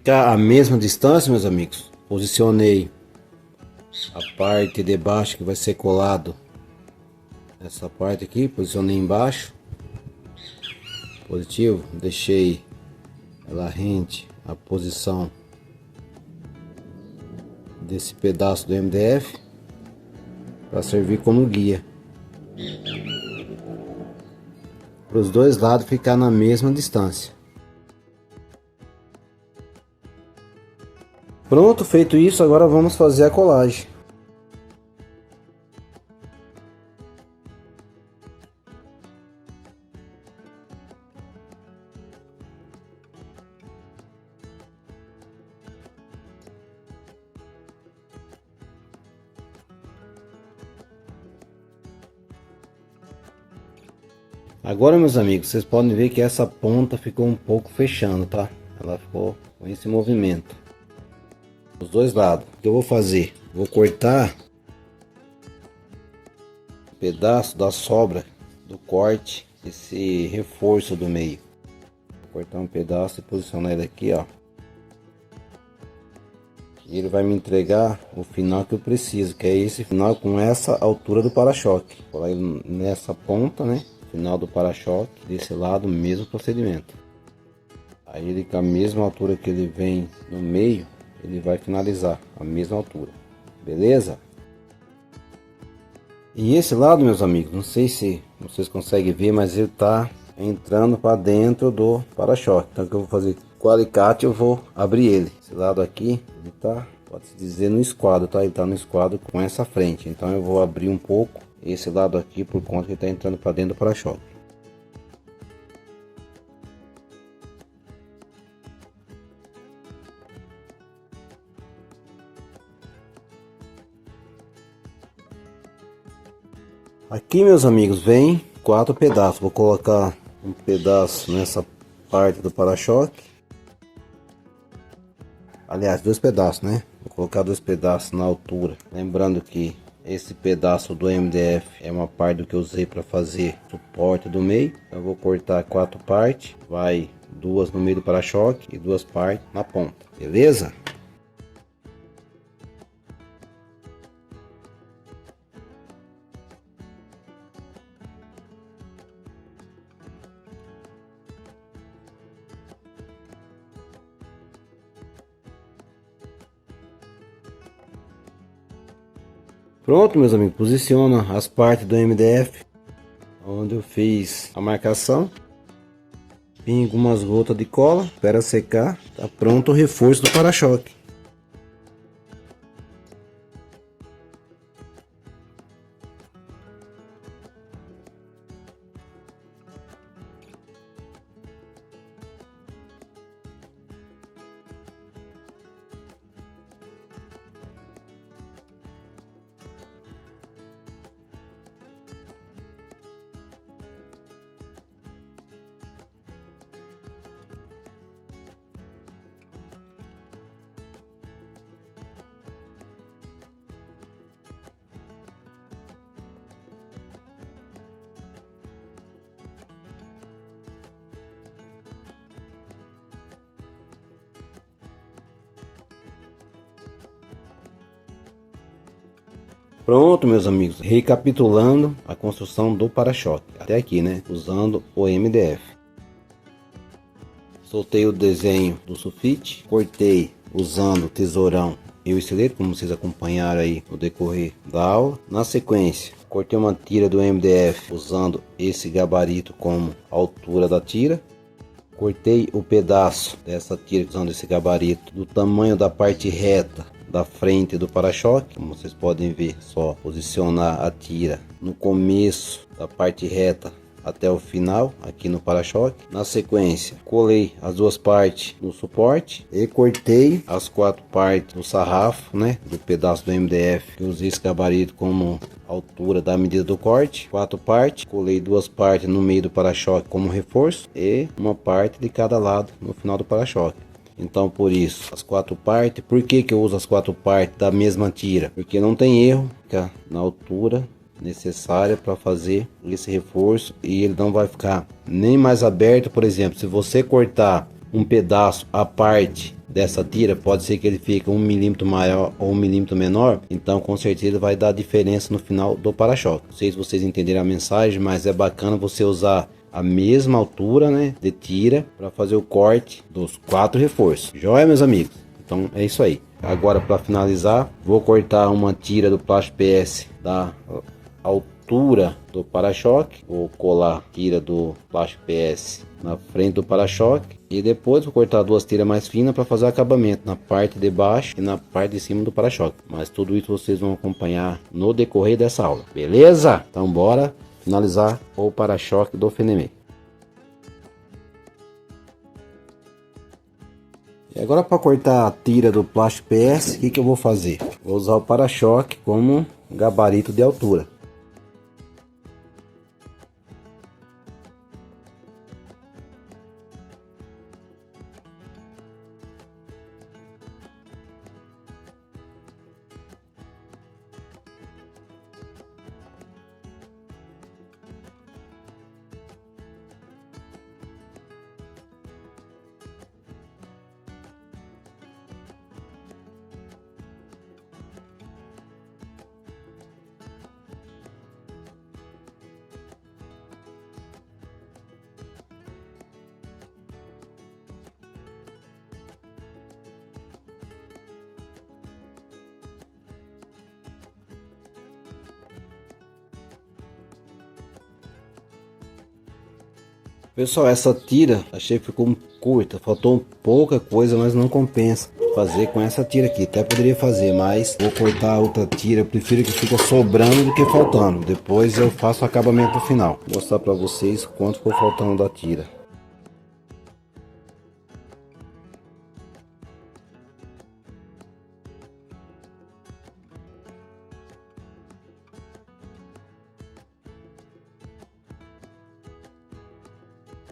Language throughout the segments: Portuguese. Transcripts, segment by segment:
ficar a mesma distância, meus amigos, posicionei a parte de baixo que vai ser colado essa parte aqui, posicionei embaixo, positivo, deixei ela rente a posição desse pedaço do MDF para servir como guia para os dois lados ficar na mesma distância. Pronto, feito isso, agora vamos fazer a colagem. Agora, meus amigos, vocês podem ver que essa ponta ficou um pouco fechando, tá? Ela ficou com esse movimento os dois lados. O que eu vou fazer? Vou cortar um pedaço da sobra do corte, esse reforço do meio. Vou cortar um pedaço e posicionar ele aqui, ó. E ele vai me entregar o final que eu preciso, que é esse final com essa altura do para-choque. Vou colar ele nessa ponta, né? Final do para-choque, desse lado, mesmo procedimento. Aí ele, com a mesma altura que ele vem no meio, ele vai finalizar a mesma altura, beleza? E esse lado, meus amigos, não sei se vocês conseguem ver, mas ele tá entrando para dentro do para-choque. Então o que eu vou fazer com o alicate, eu vou abrir ele. Esse lado aqui, ele tá, pode-se dizer, no esquadro, tá? Ele tá no esquadro com essa frente, então eu vou abrir um pouco esse lado aqui por conta que está entrando para dentro do para-choque. Aqui, meus amigos, vem 4 pedaços. Vou colocar um pedaço nessa parte do para-choque. Aliás, 2 pedaços, né? Vou colocar 2 pedaços na altura. Lembrando que esse pedaço do MDF é uma parte do que eu usei para fazer suporte do meio. Eu vou cortar 4 partes, vai 2 no meio do para-choque e 2 partes na ponta, beleza? Pronto, meus amigos, posiciona as partes do MDF onde eu fiz a marcação. Pingo umas gotas de cola, espera secar, tá pronto o reforço do para-choque. Pronto, meus amigos, recapitulando a construção do para-choque até aqui, né, usando o MDF. Soltei o desenho do sulfite, cortei usando o tesourão e o estilete, como vocês acompanharam aí no decorrer da aula. Na sequência, cortei uma tira do MDF usando esse gabarito como altura da tira. Cortei o pedaço dessa tira usando esse gabarito do tamanho da parte reta da frente do para-choque. Como vocês podem ver, só posicionar a tira no começo da parte reta até o final aqui no para-choque. Na sequência, colei as 2 partes no suporte e cortei as 4 partes do sarrafo, né, do pedaço do MDF. Eu usei esse gabarito como altura da medida do corte. 4 partes, colei 2 partes no meio do para-choque como reforço e uma parte de cada lado no final do para-choque. Então, por isso, as 4 partes. Por que eu uso as 4 partes da mesma tira? Porque não tem erro, fica na altura necessária para fazer esse reforço e ele não vai ficar nem mais aberto. Por exemplo, se você cortar um pedaço à parte dessa tira, pode ser que ele fique 1 milímetro maior ou 1 milímetro menor, então com certeza vai dar diferença no final do para-choque. Não sei se vocês entenderam a mensagem, mas é bacana você usar a mesma altura, né, de tira para fazer o corte dos 4 reforços. Joia, meus amigos? Então é isso aí. Agora, para finalizar, vou cortar uma tira do plástico PS da altura do para-choque. Vou colar a tira do plástico PS na frente do para-choque e depois vou cortar 2 tiras mais finas para fazer o acabamento na parte de baixo e na parte de cima do para-choque. Mas tudo isso vocês vão acompanhar no decorrer dessa aula, beleza? Então bora finalizar o para-choque do Fenemê. E agora, para cortar a tira do plástico PS, o que eu vou fazer? Vou usar o para-choque como gabarito de altura. Pessoal, essa tira achei que ficou curta, faltou pouca coisa, mas não compensa fazer com essa tira aqui. Até poderia fazer, mas vou cortar outra tira, prefiro que fique sobrando do que faltando. Depois eu faço o acabamento final. Vou mostrar para vocês quanto ficou faltando da tira.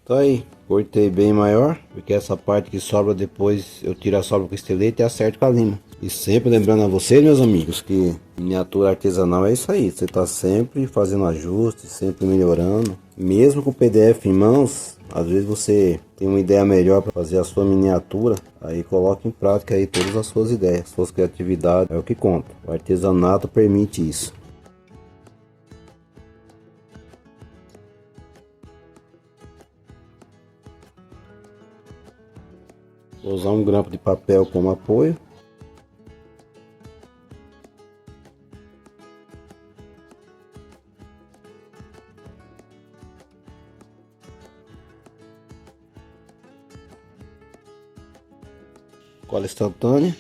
Então aí, cortei bem maior, porque essa parte que sobra depois eu tiro a sobra com o estilete e acerto com a lima. E sempre lembrando a vocês, meus amigos, que miniatura artesanal é isso aí. Você tá sempre fazendo ajustes, sempre melhorando. Mesmo com o PDF em mãos, às vezes você tem uma ideia melhor para fazer a sua miniatura. Aí coloque em prática aí todas as suas ideias, suas criatividades, é o que conta. O artesanato permite isso. Vou usar um grampo de papel como apoio. Cola instantânea.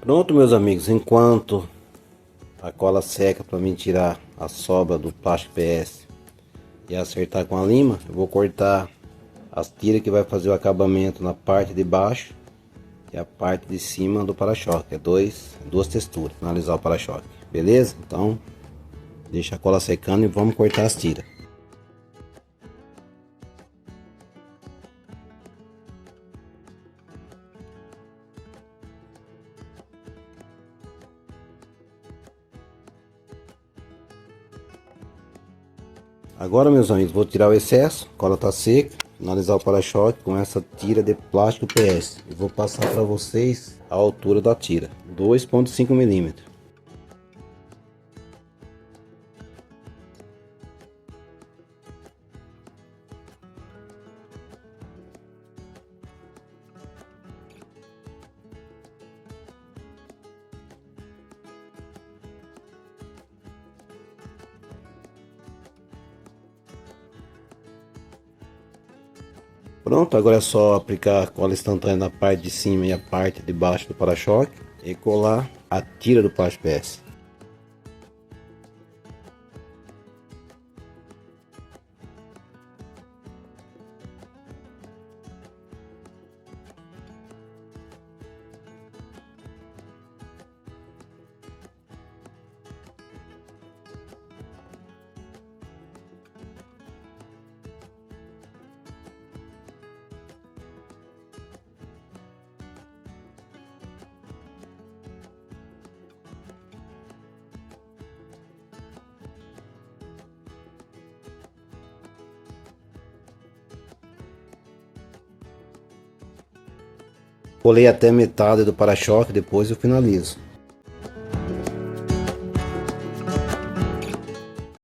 Pronto, meus amigos, enquanto a cola seca para mim tirar a sobra do plástico PS e acertar com a lima, eu vou cortar as tiras que vai fazer o acabamento na parte de baixo e a parte de cima do para-choque. É duas texturas, finalizar o para-choque, beleza? Então deixa a cola secando e vamos cortar as tiras. Agora, meus amigos, vou tirar o excesso, a cola tá seca, finalizar o para-choque com essa tira de plástico PS. E vou passar para vocês a altura da tira, 2,5 milímetros. Pronto, agora é só aplicar cola instantânea na parte de cima e a parte de baixo do para-choque e colar a tira do para-peça. Colei até metade do para-choque, depois eu finalizo.